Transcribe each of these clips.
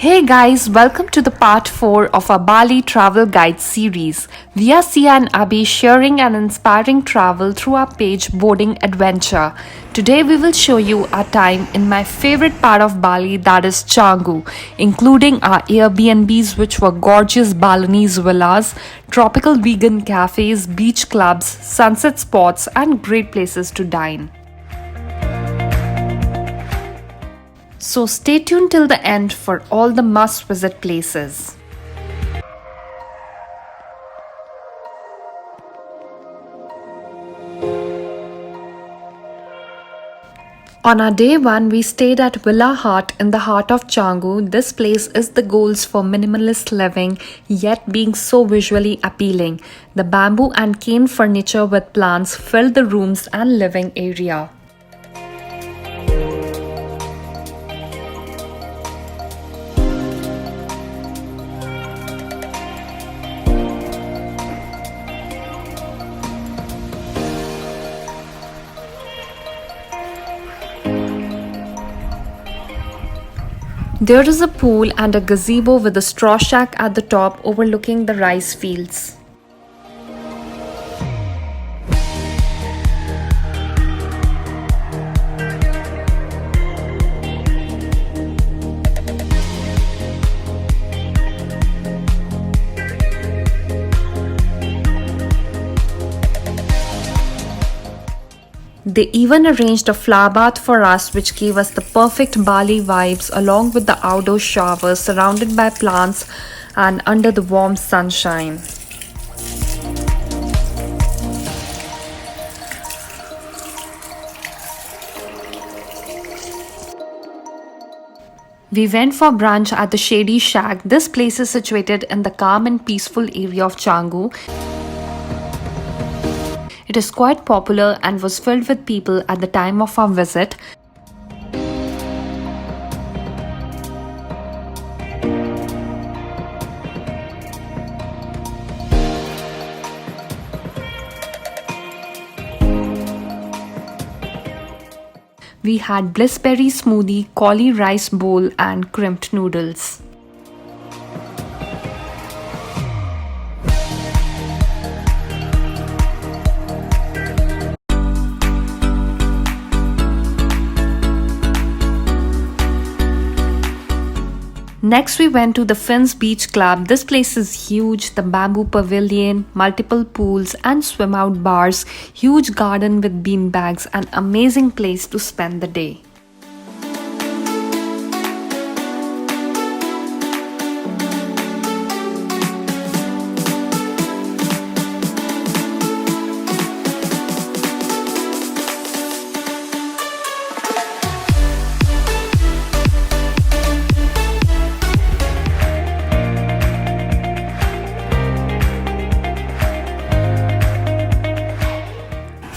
Hey guys, welcome to the part 4 of our Bali travel guide series. We are Sia and Abhi sharing an inspiring travel through our page Boarding Adventure. Today we will show you our time in my favorite part of Bali, that is Canggu, including our Airbnbs, which were gorgeous Balinese villas, tropical vegan cafes, beach clubs, sunset spots and great places to dine. So stay tuned till the end for all the must visit places. On our day 1, we stayed at Villa Hart in the heart of Canggu. This place is the goals for minimalist living, yet being so visually appealing. The bamboo and cane furniture with plants filled the rooms and living area. There is a pool and a gazebo with a straw shack at the top overlooking the rice fields. They even arranged a flower bath for us, which gave us the perfect Bali vibes along with the outdoor showers surrounded by plants and under the warm sunshine. We went for brunch at the Shady Shack. This place is situated in the calm and peaceful area of Canggu. It is quite popular and was filled with people at the time of our visit. We had blissberry smoothie, cauli rice bowl and crimped noodles. Next, we went to the Fins Beach Club. This place is huge. The bamboo pavilion, multiple pools and swim out bars, huge garden with bean bags, an amazing place to spend the day.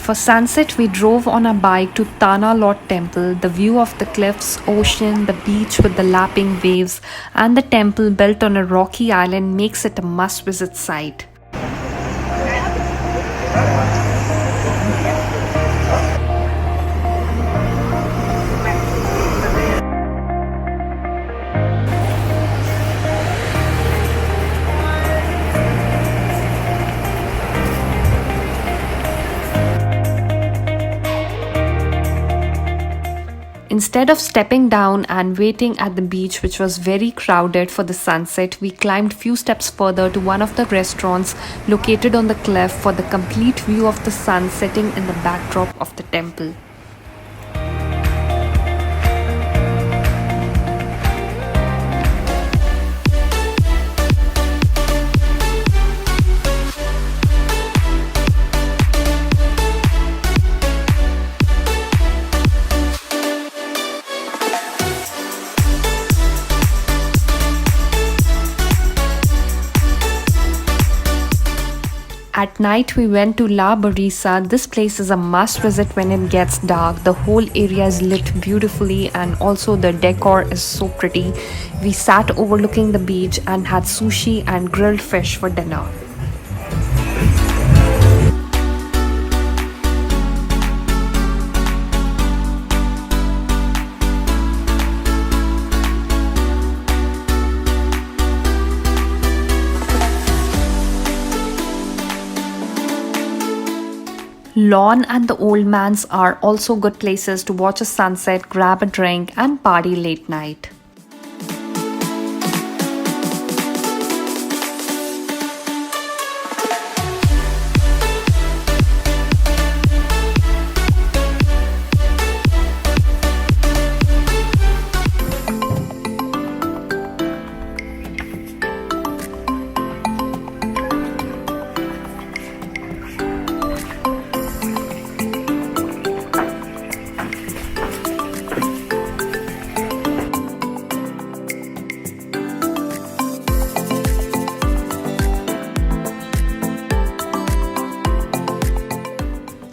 For sunset, we drove on a bike to Tanah Lot Temple. The view of the cliffs, ocean, the beach with the lapping waves, and the temple built on a rocky island makes it a must-visit site. Instead of stepping down and waiting at the beach, which was very crowded for the sunset, we climbed few steps further to one of the restaurants located on the cliff for the complete view of the sun setting in the backdrop of the temple. At night, we went to La Barisa. This place is a must visit when it gets dark. The whole area is lit beautifully and also the decor is so pretty. We sat overlooking the beach and had sushi and grilled fish for dinner. Lawn and the Old Man's are also good places to watch a sunset, grab a drink, and party late night.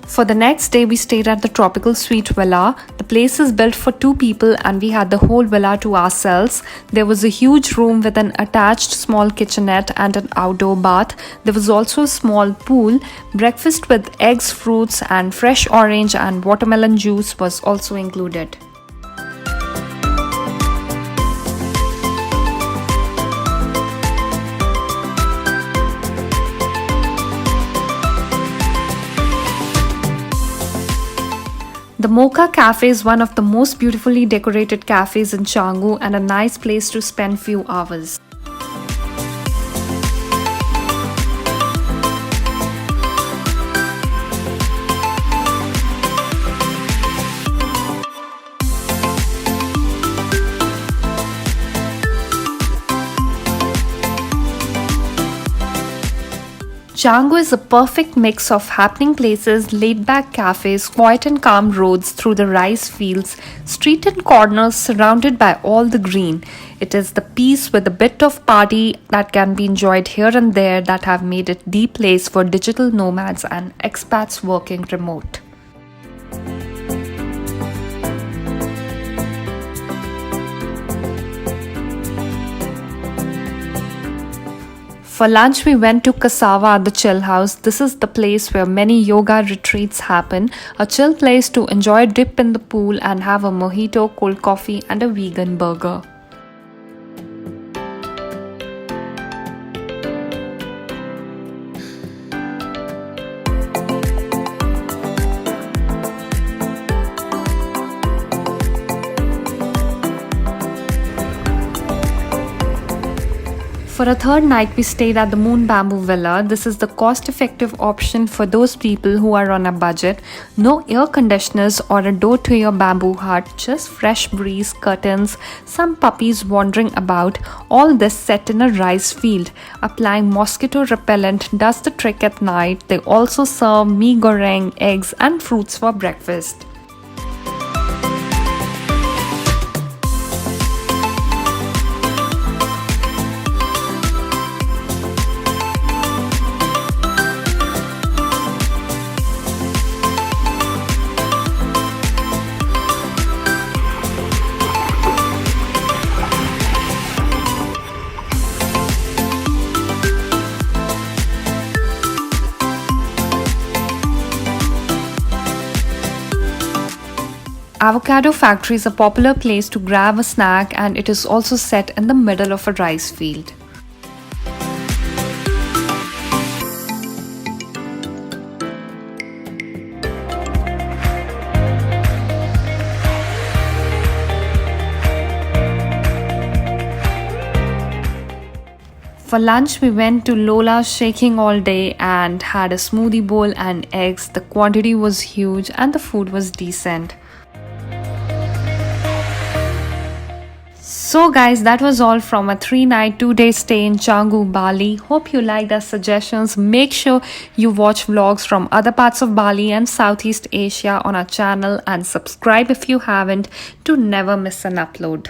For the next day, we stayed at the Tropical Suite Villa. The place is built for 2 people and we had the whole villa to ourselves. There was a huge room with an attached small kitchenette and an outdoor bath. There was also a small pool. Breakfast with eggs, fruits, and fresh orange and watermelon juice was also included. The Mocca Cafe is one of the most beautifully decorated cafes in Canggu and a nice place to spend few hours. Canggu is a perfect mix of happening places, laid-back cafes, quiet and calm roads through the rice fields, street and corners surrounded by all the green. It is the peace with a bit of party that can be enjoyed here and there that have made it the place for digital nomads and expats working remote. For lunch, we went to Cassava at the Chillhouse. This is the place where many yoga retreats happen. A chill place to enjoy a dip in the pool and have a mojito, cold coffee, and a vegan burger. For a third night, we stayed at the Moon Bamboo Villa. This is the cost-effective option for those people who are on a budget. No air conditioners or a door to your bamboo hut, just fresh breeze, curtains, some puppies wandering about, all this set in a rice field. Applying mosquito repellent does the trick at night. They also serve mee goreng, eggs and fruits for breakfast. Avocado Factory is a popular place to grab a snack and it is also set in the middle of a rice field. For lunch, we went to Lola's Shaking all day and had a smoothie bowl and eggs. The quantity was huge and the food was decent. So guys, that was all from a 3-night, 2-day stay in Canggu, Bali. Hope you liked our suggestions. Make sure you watch vlogs from other parts of Bali and Southeast Asia on our channel and subscribe if you haven't to never miss an upload.